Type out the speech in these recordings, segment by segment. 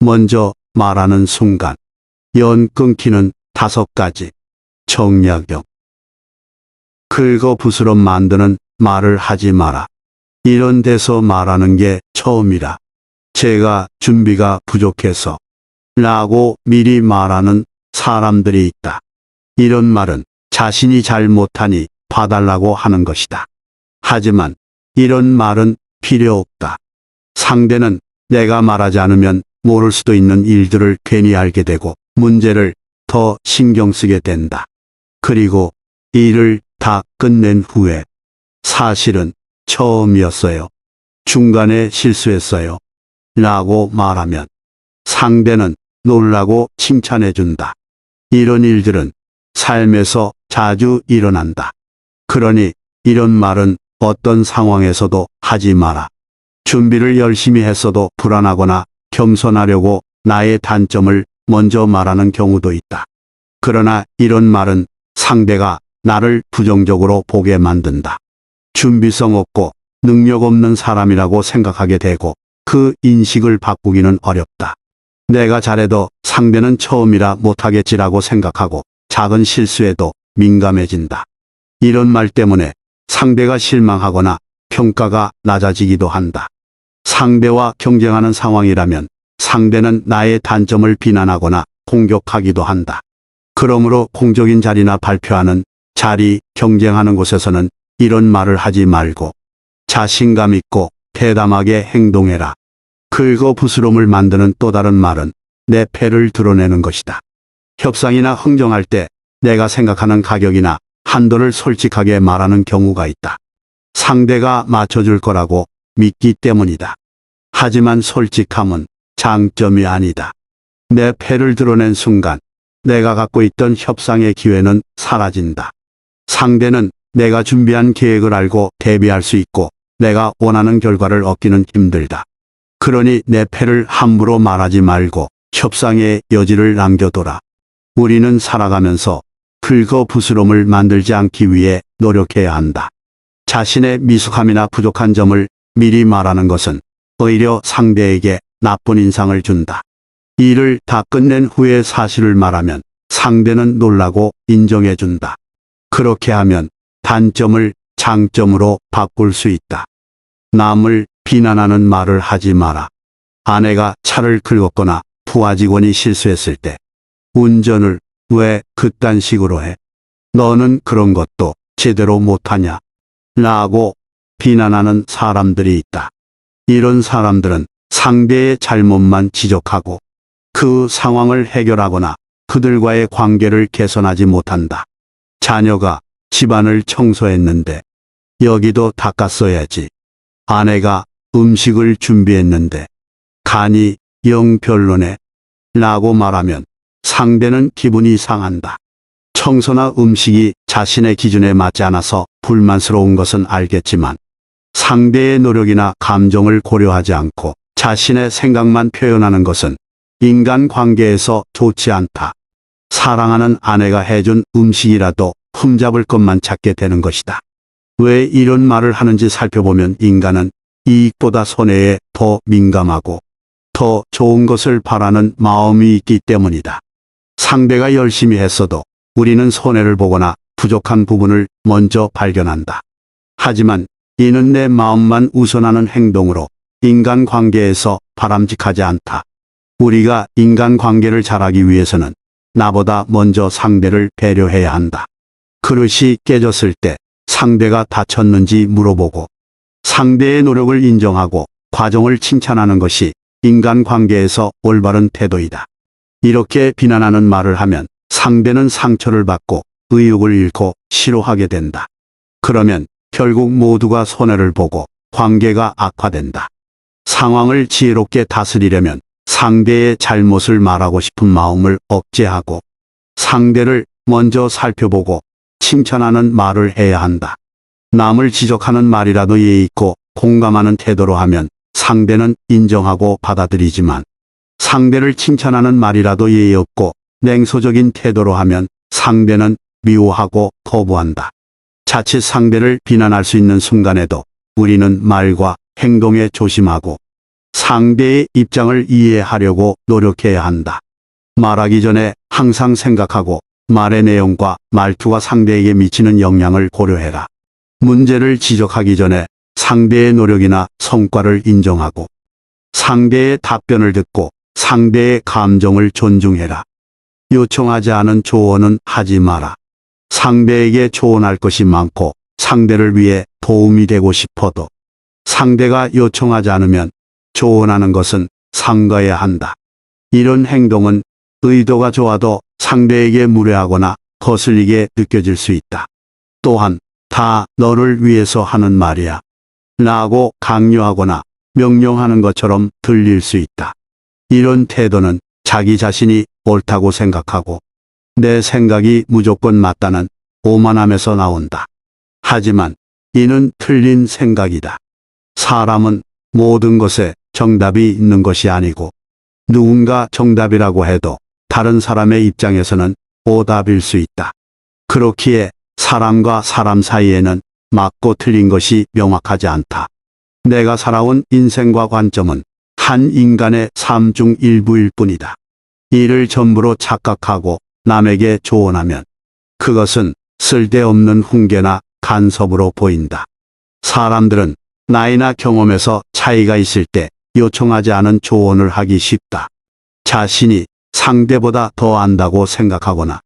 먼저 말하는 순간 연 끊기는 5가지 정약용. 긁어 부스럼 만드는 말을 하지 마라. 이런 데서 말하는 게 처음이라. 제가 준비가 부족해서 라고 미리 말하는 사람들이 있다. 이런 말은 자신이 잘 못하니 봐달라고 하는 것이다. 하지만 이런 말은 필요 없다. 상대는 내가 말하지 않으면 모를 수도 있는 일들을 괜히 알게 되고 문제를 더 신경 쓰게 된다. 그리고 일을 다 끝낸 후에 사실은 처음이었어요. 중간에 실수했어요. 라고 말하면 상대는 놀라고 칭찬해 준다. 이런 일들은 삶에서 자주 일어난다. 그러니 이런 말은 어떤 상황에서도 하지 마라. 준비를 열심히 했어도 불안하거나 겸손하려고 나의 단점을 먼저 말하는 경우도 있다. 그러나 이런 말은 상대가 나를 부정적으로 보게 만든다. 준비성 없고 능력 없는 사람이라고 생각하게 되고 그 인식을 바꾸기는 어렵다. 내가 잘해도 상대는 처음이라 못하겠지라고 생각하고 작은 실수에도 민감해진다. 이런 말 때문에 상대가 실망하거나 평가가 낮아지기도 한다. 상대와 경쟁하는 상황이라면 상대는 나의 단점을 비난하거나 공격하기도 한다. 그러므로 공적인 자리나 발표하는 자리, 경쟁하는 곳에서는 이런 말을 하지 말고 자신감 있고 대담하게 행동해라. 긁어 부스럼을 만드는 또 다른 말은 내 패를 드러내는 것이다. 협상이나 흥정할 때 내가 생각하는 가격이나 한도를 솔직하게 말하는 경우가 있다. 상대가 맞춰줄 거라고 믿기 때문이다. 하지만 솔직함은 장점이 아니다. 내 패를 드러낸 순간 내가 갖고 있던 협상의 기회는 사라진다. 상대는 내가 준비한 계획을 알고 대비할 수 있고 내가 원하는 결과를 얻기는 힘들다. 그러니 내 패를 함부로 말하지 말고 협상의 여지를 남겨둬라. 우리는 살아가면서 긁어 부스럼을 만들지 않기 위해 노력해야 한다. 자신의 미숙함이나 부족한 점을 미리 말하는 것은 오히려 상대에게 나쁜 인상을 준다. 일을 다 끝낸 후에 사실을 말하면 상대는 놀라고 인정해준다. 그렇게 하면 단점을 장점으로 바꿀 수 있다. 남을 비난하는 말을 하지 마라. 아내가 차를 긁었거나 부하 직원이 실수했을 때 운전을 왜 그딴 식으로 해? 너는 그런 것도 제대로 못하냐? 라고 비난하는 사람들이 있다. 이런 사람들은 상대의 잘못만 지적하고 그 상황을 해결하거나 그들과의 관계를 개선하지 못한다. 자녀가 집안을 청소했는데 여기도 닦았어야지. 아내가 음식을 준비했는데 간이 영 별로네. 라고 말하면 상대는 기분이 상한다. 청소나 음식이 자신의 기준에 맞지 않아서 불만스러운 것은 알겠지만 상대의 노력이나 감정을 고려하지 않고 자신의 생각만 표현하는 것은 인간관계에서 좋지 않다. 사랑하는 아내가 해준 음식이라도 흠잡을 것만 찾게 되는 것이다. 왜 이런 말을 하는지 살펴보면 인간은 이익보다 손해에 더 민감하고 더 좋은 것을 바라는 마음이 있기 때문이다. 상대가 열심히 했어도 우리는 손해를 보거나 부족한 부분을 먼저 발견한다. 하지만 이는 내 마음만 우선하는 행동으로 인간관계에서 바람직하지 않다. 우리가 인간관계를 잘하기 위해서는 나보다 먼저 상대를 배려해야 한다. 그릇이 깨졌을 때 상대가 다쳤는지 물어보고 상대의 노력을 인정하고 과정을 칭찬하는 것이 인간관계에서 올바른 태도이다. 이렇게 비난하는 말을 하면 상대는 상처를 받고 의욕을 잃고 싫어하게 된다. 그러면 결국 모두가 손해를 보고 관계가 악화된다. 상황을 지혜롭게 다스리려면 상대의 잘못을 말하고 싶은 마음을 억제하고 상대를 먼저 살펴보고 칭찬하는 말을 해야 한다. 남을 지적하는 말이라도 예의 있고 공감하는 태도로 하면 상대는 인정하고 받아들이지만 상대를 칭찬하는 말이라도 예의 없고 냉소적인 태도로 하면 상대는 미워하고 거부한다. 자칫 상대를 비난할 수 있는 순간에도 우리는 말과 행동에 조심하고 상대의 입장을 이해하려고 노력해야 한다. 말하기 전에 항상 생각하고 말의 내용과 말투가 상대에게 미치는 영향을 고려해라. 문제를 지적하기 전에 상대의 노력이나 성과를 인정하고 상대의 답변을 듣고 상대의 감정을 존중해라. 요청하지 않은 조언은 하지 마라. 상대에게 조언할 것이 많고 상대를 위해 도움이 되고 싶어도 상대가 요청하지 않으면 조언하는 것은 삼가야 한다. 이런 행동은 의도가 좋아도 상대에게 무례하거나 거슬리게 느껴질 수 있다. 또한 다 너를 위해서 하는 말이야 라고 강요하거나 명령하는 것처럼 들릴 수 있다. 이런 태도는 자기 자신이 옳다고 생각하고 내 생각이 무조건 맞다는 오만함에서 나온다. 하지만 이는 틀린 생각이다. 사람은 모든 것에 정답이 있는 것이 아니고 누군가 정답이라고 해도 다른 사람의 입장에서는 오답일 수 있다. 그렇기에 사람과 사람 사이에는 맞고 틀린 것이 명확하지 않다. 내가 살아온 인생과 관점은 한 인간의 삶 중 일부일 뿐이다. 이를 전부로 착각하고 남에게 조언하면 그것은 쓸데없는 훈계나 간섭으로 보인다. 사람들은 나이나 경험에서 차이가 있을 때 요청하지 않은 조언을 하기 쉽다. 자신이 상대보다 더 안다고 생각하거나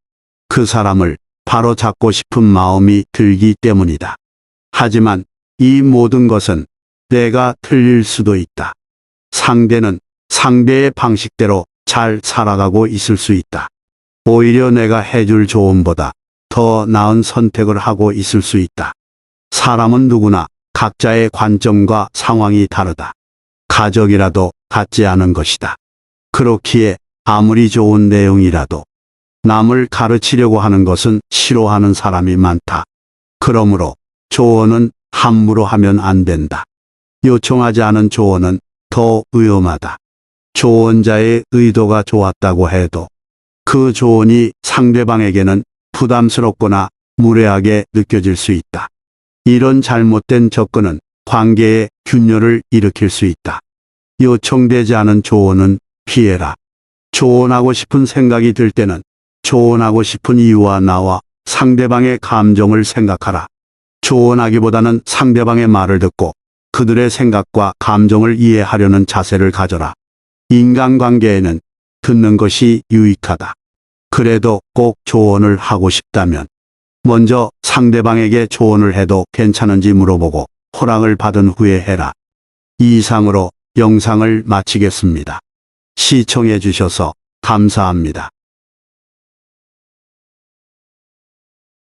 그 사람을 바로잡고 싶은 마음이 들기 때문이다. 하지만 이 모든 것은 내가 틀릴 수도 있다. 상대는 상대의 방식대로 잘 살아가고 있을 수 있다. 오히려 내가 해줄 조언보다 더 나은 선택을 하고 있을 수 있다. 사람은 누구나 각자의 관점과 상황이 다르다. 가족이라도 같지 않은 것이다. 그렇기에 아무리 좋은 내용이라도 남을 가르치려고 하는 것은 싫어하는 사람이 많다. 그러므로 조언은 함부로 하면 안 된다. 요청하지 않은 조언은 더 위험하다. 조언자의 의도가 좋았다고 해도 그 조언이 상대방에게는 부담스럽거나 무례하게 느껴질 수 있다. 이런 잘못된 접근은 관계에 균열을 일으킬 수 있다. 요청되지 않은 조언은 피해라. 조언하고 싶은 생각이 들 때는 조언하고 싶은 이유와 나와 상대방의 감정을 생각하라. 조언하기보다는 상대방의 말을 듣고 그들의 생각과 감정을 이해하려는 자세를 가져라. 인간관계에는 듣는 것이 유익하다. 그래도 꼭 조언을 하고 싶다면 먼저 상대방에게 조언을 해도 괜찮은지 물어보고 허락을 받은 후에 해라. 이상으로 영상을 마치겠습니다. 시청해 주셔서 감사합니다.